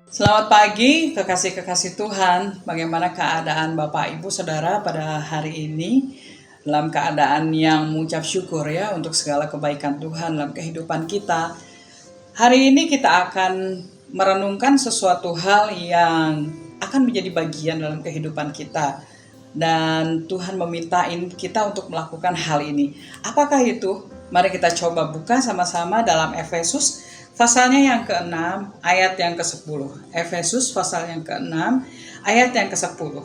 Selamat pagi, kekasih-kekasih Tuhan. Bagaimana keadaan Bapak, Ibu, Saudara pada hari ini? Dalam keadaan yang mengucap syukur ya untuk segala kebaikan Tuhan dalam kehidupan kita. Hari ini kita akan merenungkan sesuatu hal yang akan menjadi bagian dalam kehidupan kita. Dan Tuhan memintain kita untuk melakukan hal ini. Apakah itu? Mari kita coba buka sama-sama dalam Efesus pasalnya yang ke-6 ayat yang ke-10. Efesus pasal yang ke-6 ayat yang ke-10.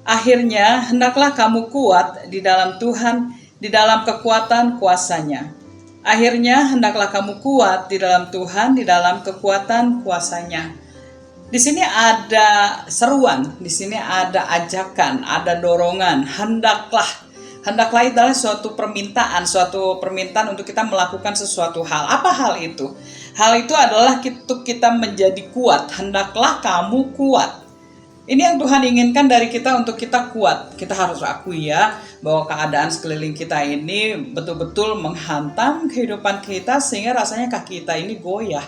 Akhirnya hendaklah kamu kuat di dalam Tuhan, di dalam kekuatan kuasanya. Akhirnya hendaklah kamu kuat di dalam Tuhan, di dalam kekuatan kuasanya. Di sini ada seruan, di sini ada ajakan, ada dorongan. Hendaklah itu adalah suatu permintaan untuk kita melakukan sesuatu hal. Apa hal itu? Hal itu adalah kita menjadi kuat. Hendaklah kamu kuat. Ini yang Tuhan inginkan dari kita untuk kita kuat. Kita harus akui ya bahwa keadaan sekeliling kita ini betul-betul menghantam kehidupan kita sehingga rasanya kaki kita ini goyah.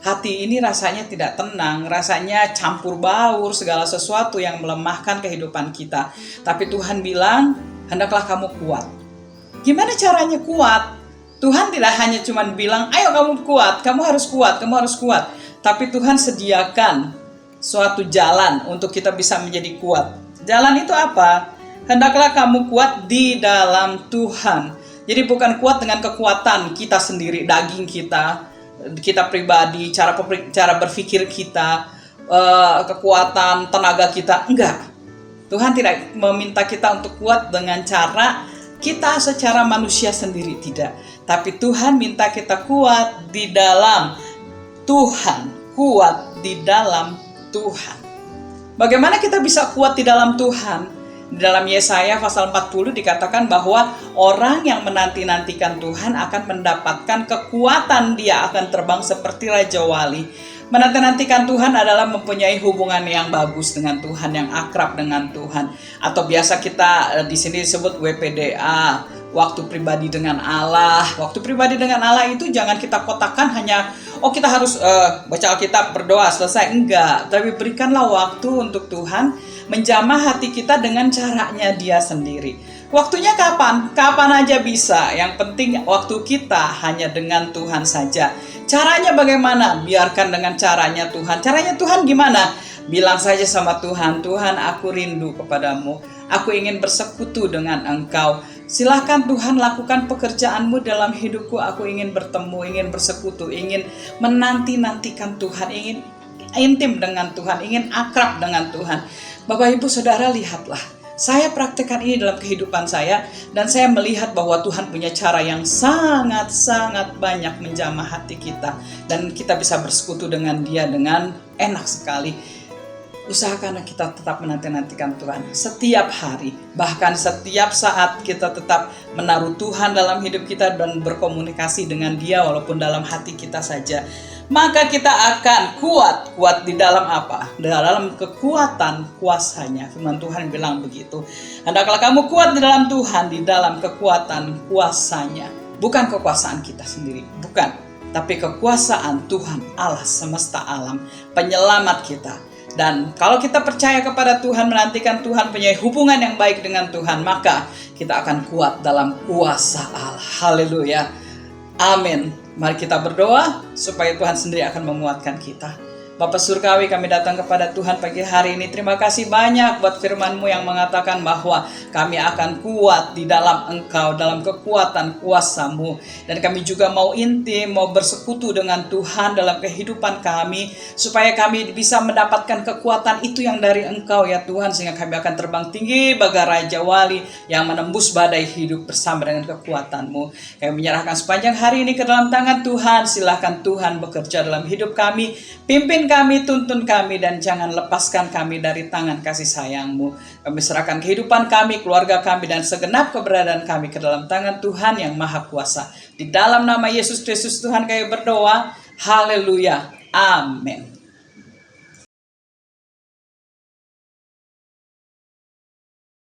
Hati ini rasanya tidak tenang, rasanya campur baur segala sesuatu yang melemahkan kehidupan kita. Tapi Tuhan bilang, hendaklah kamu kuat. Gimana caranya kuat? Tuhan tidak hanya cuma bilang, ayo kamu kuat, kamu harus kuat, kamu harus kuat. Tapi Tuhan sediakan suatu jalan untuk kita bisa menjadi kuat. Jalan itu apa? Hendaklah kamu kuat di dalam Tuhan. Jadi bukan kuat dengan kekuatan kita sendiri, daging kita pribadi, cara berpikir kita, kekuatan tenaga kita. Enggak. Tuhan tidak meminta kita untuk kuat dengan cara kita secara manusia sendiri, tidak. Tapi Tuhan minta kita kuat di dalam Tuhan, kuat di dalam Tuhan. Bagaimana kita bisa kuat di dalam Tuhan? Di dalam Yesaya pasal 40 dikatakan bahwa orang yang menanti-nantikan Tuhan akan mendapatkan kekuatan, dia akan terbang seperti Raja Wali. Menanti-nantikan Tuhan adalah mempunyai hubungan yang bagus dengan Tuhan, yang akrab dengan Tuhan. Atau biasa kita di sini disebut WPDA, waktu pribadi dengan Allah. Waktu pribadi dengan Allah itu jangan kita kotakkan hanya, kita harus baca Alkitab, berdoa, selesai. Enggak, tapi berikanlah waktu untuk Tuhan menjamah hati kita dengan caranya dia sendiri. Waktunya kapan? Kapan aja bisa. Yang penting waktu kita hanya dengan Tuhan saja. Caranya bagaimana? Biarkan dengan caranya Tuhan. Caranya Tuhan gimana? Bilang saja sama Tuhan, Tuhan aku rindu kepadamu. Aku ingin bersekutu dengan Engkau. Silahkan Tuhan lakukan pekerjaanmu dalam hidupku. Aku ingin bertemu, ingin bersekutu, ingin menanti-nantikan Tuhan, ingin intim dengan Tuhan, ingin akrab dengan Tuhan. Bapak Ibu Saudara, lihatlah. Saya praktekkan ini dalam kehidupan saya dan saya melihat bahwa Tuhan punya cara yang sangat-sangat banyak menjamah hati kita dan kita bisa bersekutu dengan Dia dengan enak sekali. Usahakan kita tetap menanti-nantikan Tuhan setiap hari, bahkan setiap saat kita tetap menaruh Tuhan dalam hidup kita dan berkomunikasi dengan Dia walaupun dalam hati kita saja. Maka kita akan kuat di dalam apa? Dalam kekuatan kuasanya. Firman Tuhan bilang begitu. Hendaklah kamu kuat di dalam Tuhan, di dalam kekuatan kuasanya. Bukan kekuasaan kita sendiri, bukan. Tapi kekuasaan Tuhan Allah semesta alam, penyelamat kita. Dan kalau kita percaya kepada Tuhan, menantikan Tuhan, punya hubungan yang baik dengan Tuhan, maka kita akan kuat dalam kuasa Allah. Haleluya. Amin. Mari kita berdoa supaya Tuhan sendiri akan menguatkan kita. Bapa Surgawi, kami datang kepada Tuhan pagi hari ini. Terima kasih banyak buat firman-Mu yang mengatakan bahwa kami akan kuat di dalam Engkau, dalam kekuatan kuasa-Mu. Dan kami juga mau intim, mau bersekutu dengan Tuhan dalam kehidupan kami, supaya kami bisa mendapatkan kekuatan itu yang dari Engkau ya Tuhan, sehingga kami akan terbang tinggi bagai Raja Wali yang menembus badai hidup bersama dengan kekuatan-Mu. Kami menyerahkan sepanjang hari ini ke dalam tangan Tuhan. Silahkan Tuhan bekerja dalam hidup kami, pimpin kami, tuntun kami, dan jangan lepaskan kami dari tangan kasih sayang-Mu. Kami serahkan kehidupan kami, keluarga kami, dan segenap keberadaan kami ke dalam tangan Tuhan yang Maha Kuasa. Di dalam nama Yesus Kristus Tuhan kami berdoa. Haleluya. Amin.